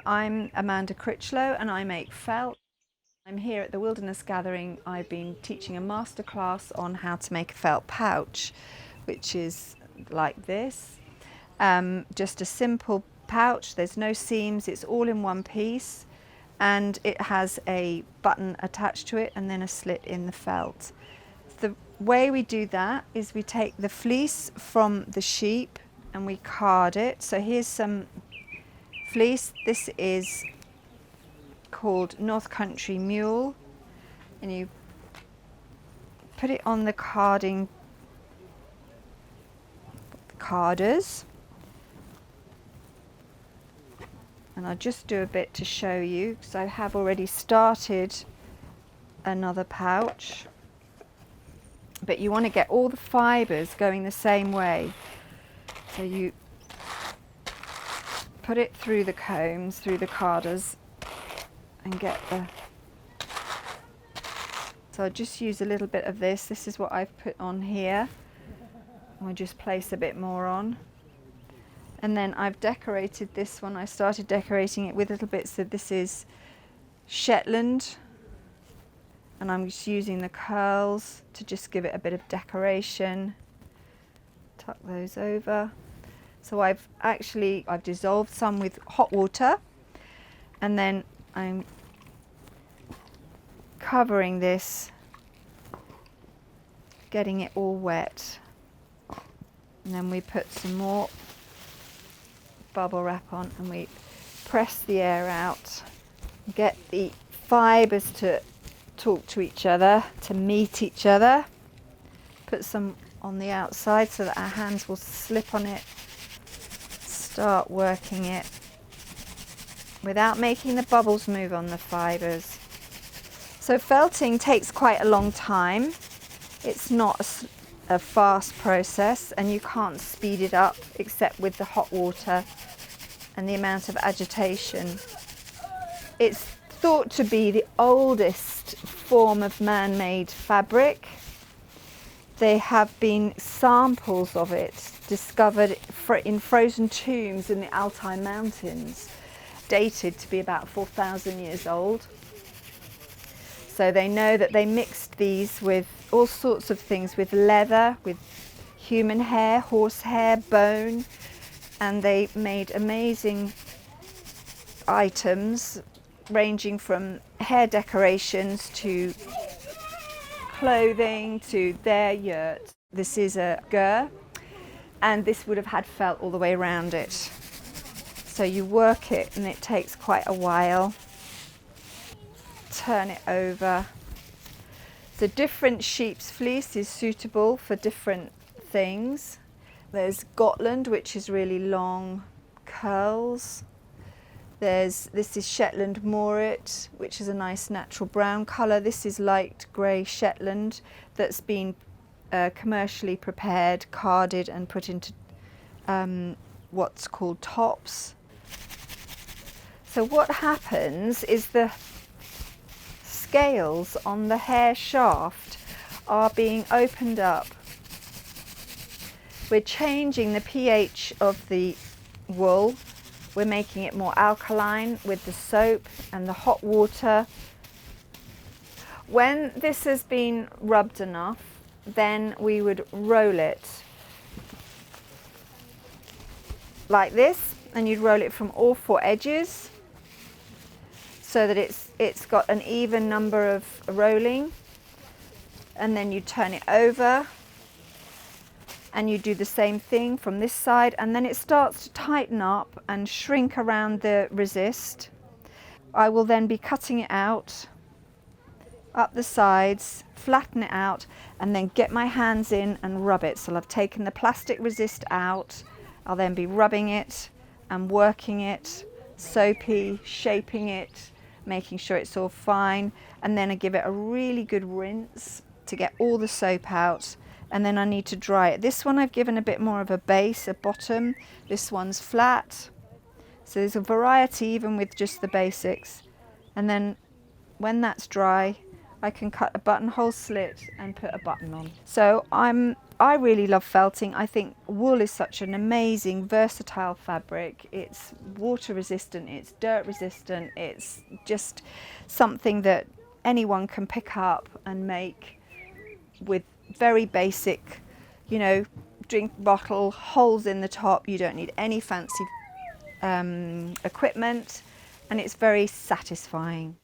I'm Amanda Critchlow and I make felt. I'm here at the Wilderness Gathering. I've been teaching a masterclass on how to make a felt pouch, which is like this. Just a simple pouch, there's no seams, it's all in one piece, and it has a button attached to it and then a slit in the felt. The way we do that is we take the fleece from the sheep and we card it. So here's some fleece. This is called North Country Mule, and you put it on the carders, and I'll just do a bit to show you because I have already started another pouch, but you want to get all the fibers going the same way. So you put it through the combs, through the carders, and get the... So I'll just use a little bit of this. This is what I've put on here. I'll just place a bit more on. And then I've decorated this one. I started decorating it with little bits. So this is Shetland, and I'm just using the curls to just give it a bit of decoration. Tuck those over. So I've dissolved some with hot water, and then I'm covering this, getting it all wet. And then we put some more bubble wrap on and we press the air out, get the fibers to talk to each other, to meet each other. Put some on the outside so that our hands will slip on it. Start working it without making the bubbles move on the fibers. So felting takes quite a long time. It's not a fast process, and you can't speed it up except with the hot water and the amount of agitation. It's thought to be the oldest form of man-made fabric. There have been samples of it discovered in frozen tombs in the Altai Mountains, dated to be about 4,000 years old. So they know that they mixed these with all sorts of things, with leather, with human hair, horse hair, bone, and they made amazing items ranging from hair decorations to clothing to their yurt. This is a gur, and this would have had felt all the way around it. So you work it and it takes quite a while. Turn it over. So different sheep's fleece is suitable for different things. There's Gotland, which is really long curls. This is Shetland Moorit, which is a nice natural brown colour. This is light grey Shetland that's been commercially prepared, carded and put into what's called tops. So what happens is the scales on the hair shaft are being opened up. We're changing the pH of the wool. We're making it more alkaline with the soap and the hot water. When this has been rubbed enough, then we would roll it like this, and you'd roll it from all four edges so that it's got an even number of rolling, and then you turn it over and you do the same thing from this side, and then it starts to tighten up and shrink around the resist. I will then be cutting it out up the sides, flatten it out, and then get my hands in and rub it. So I've taken the plastic resist out. I'll then be rubbing it and working it, soapy, shaping it, making sure it's all fine, and then I give it a really good rinse to get all the soap out, and then I need to dry it. This one I've given a bit more of a base, a bottom. This one's flat. So there's a variety even with just the basics. And then when that's dry, I can cut a buttonhole slit and put a button on. So I'm I really love felting. I think wool is such an amazing, versatile fabric. It's water resistant, it's dirt resistant, it's just something that anyone can pick up and make with very basic, you know, drink bottle, holes in the top. You don't need any fancy equipment, and it's very satisfying.